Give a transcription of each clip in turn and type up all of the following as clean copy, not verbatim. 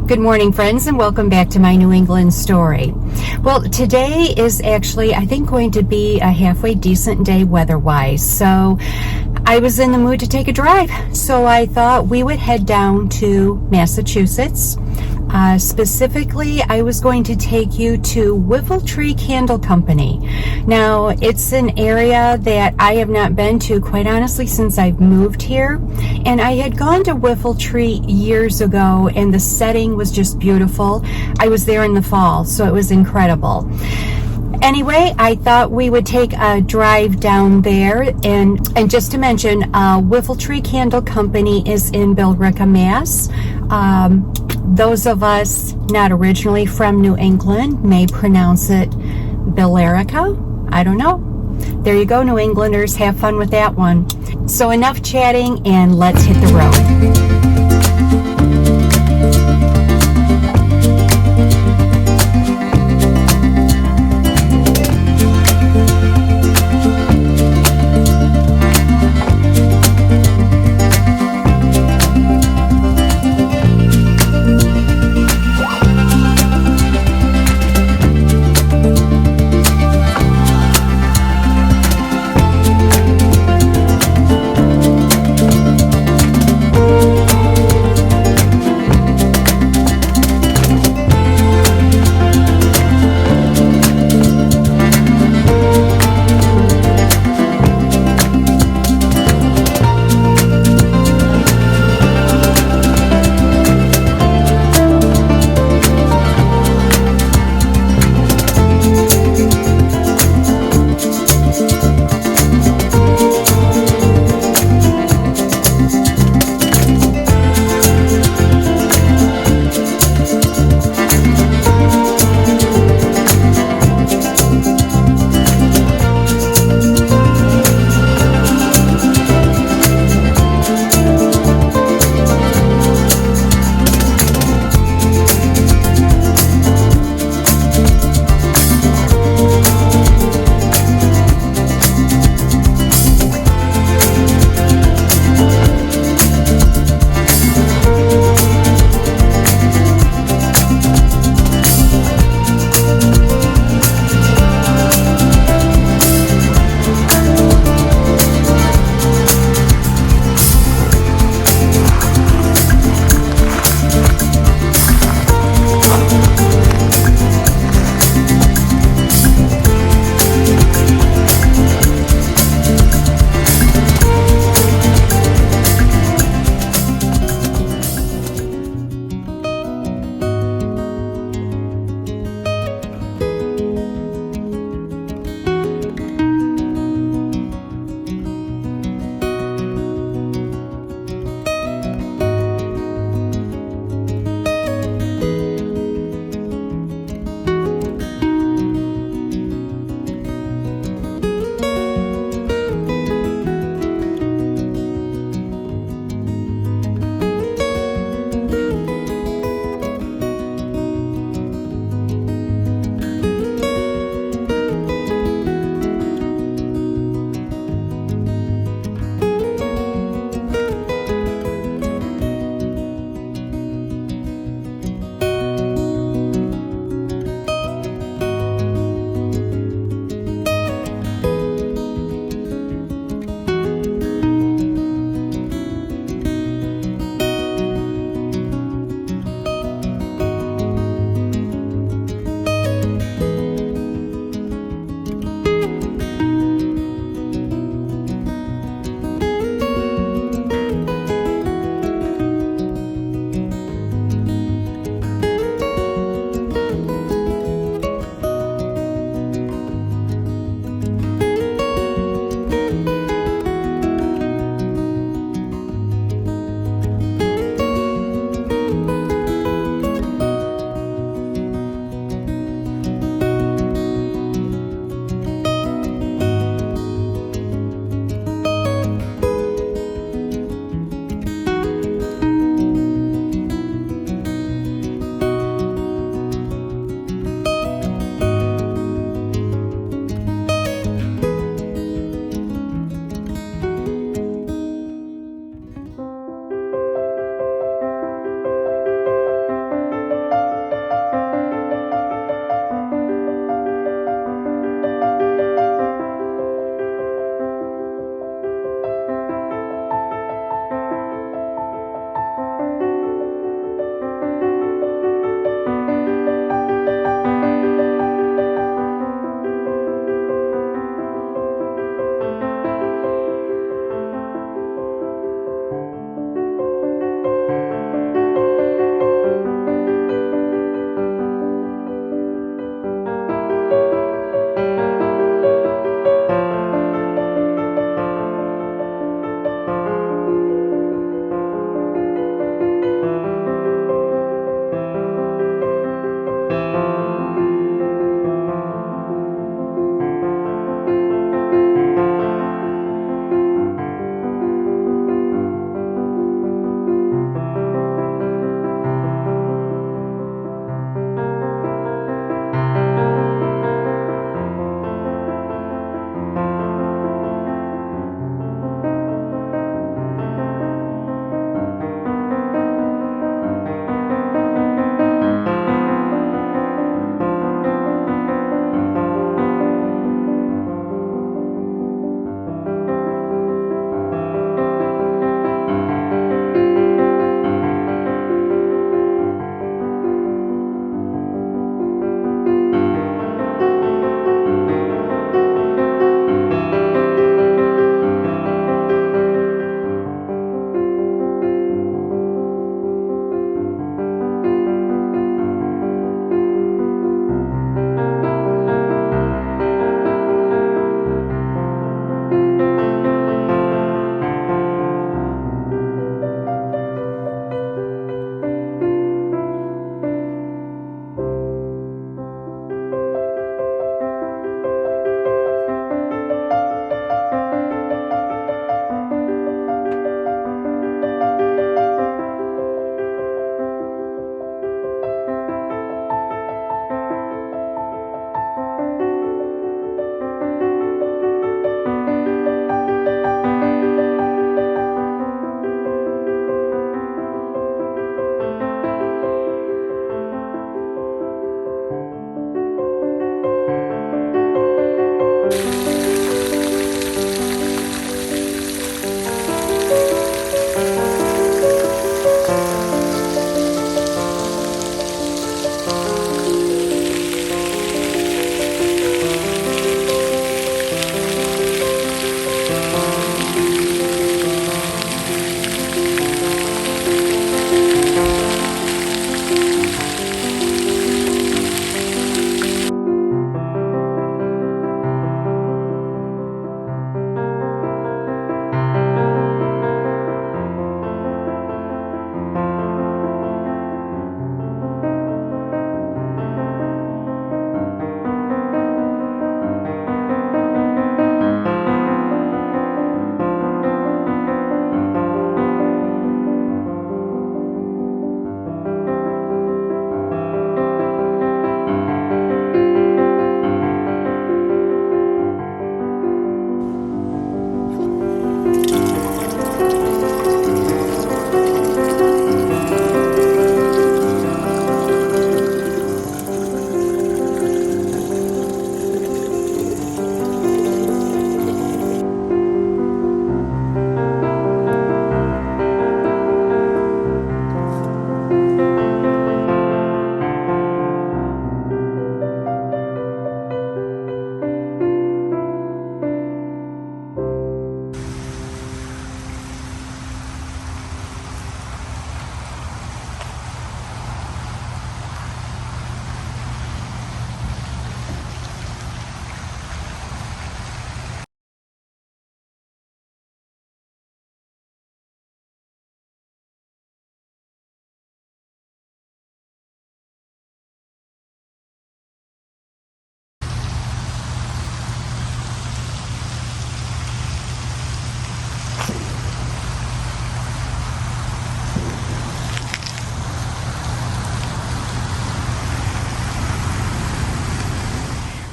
Good morning, friends, and welcome back to my New England story. Well, today is actually, I think, going to be a halfway decent day weather-wise. So I was in the mood to take a drive. So I thought we would head down to Massachusetts. Specifically, I was going to take you to Whiffle Tree Candle Company. Now, it's an area that I have not been to, quite honestly, since I've moved here. And I had gone to Whiffle Tree years ago, and the setting was just beautiful. I was there in the fall, so it was incredible. Anyway, I thought we would take a drive down there, and just to mention, Whiffle Tree Candle Company is in Billerica, Mass. Those of us not originally from New England may pronounce it Billerica. I don't know. There you go, New Englanders. Have fun with that one. So enough chatting, and let's hit the road.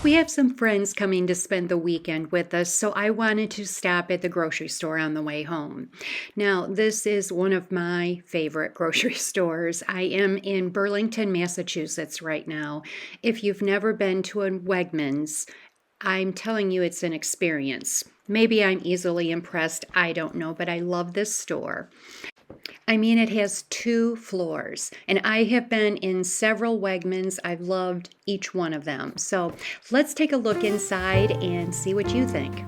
We have some friends coming to spend the weekend with us, so I wanted to stop at the grocery store on the way home. Now, this is one of my favorite grocery stores. I am in Burlington, Massachusetts right now. If you've never been to a Wegmans, I'm telling you it's an experience. Maybe I'm easily impressed, I don't know, but I love this store. I mean, it has 2 floors, and I have been in several Wegmans. I've loved each one of them. So let's take a look inside and see what you think.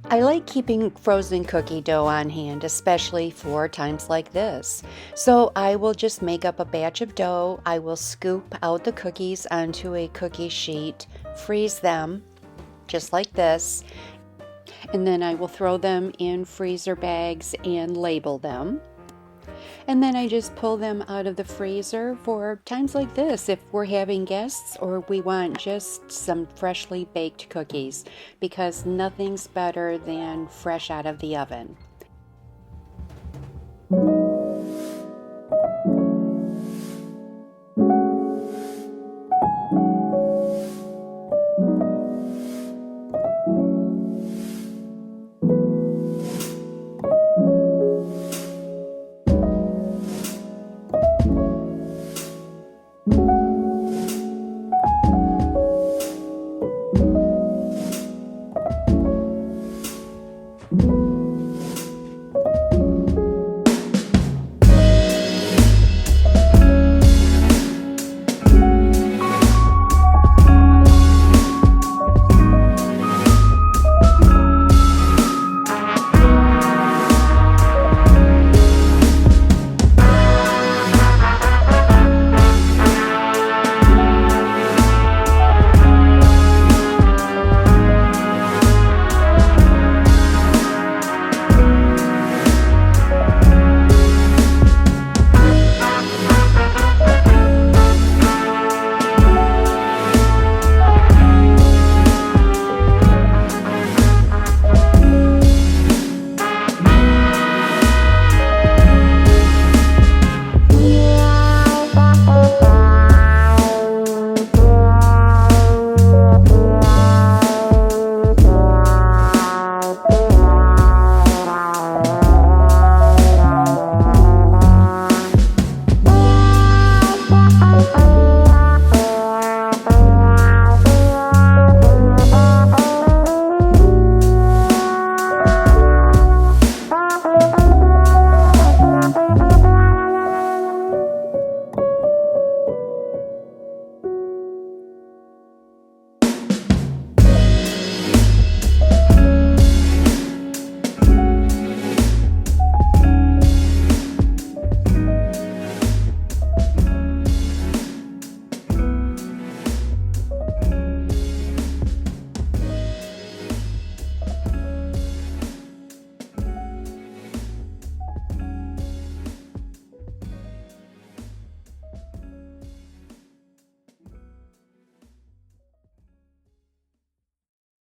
I like keeping frozen cookie dough on hand, especially for times like this. So I will just make up a batch of dough. I will scoop out the cookies onto a cookie sheet, freeze them just like this, and then I will throw them in freezer bags and label them. And then I just pull them out of the freezer for times like this, if we're having guests or we want just some freshly baked cookies, because nothing's better than fresh out of the oven.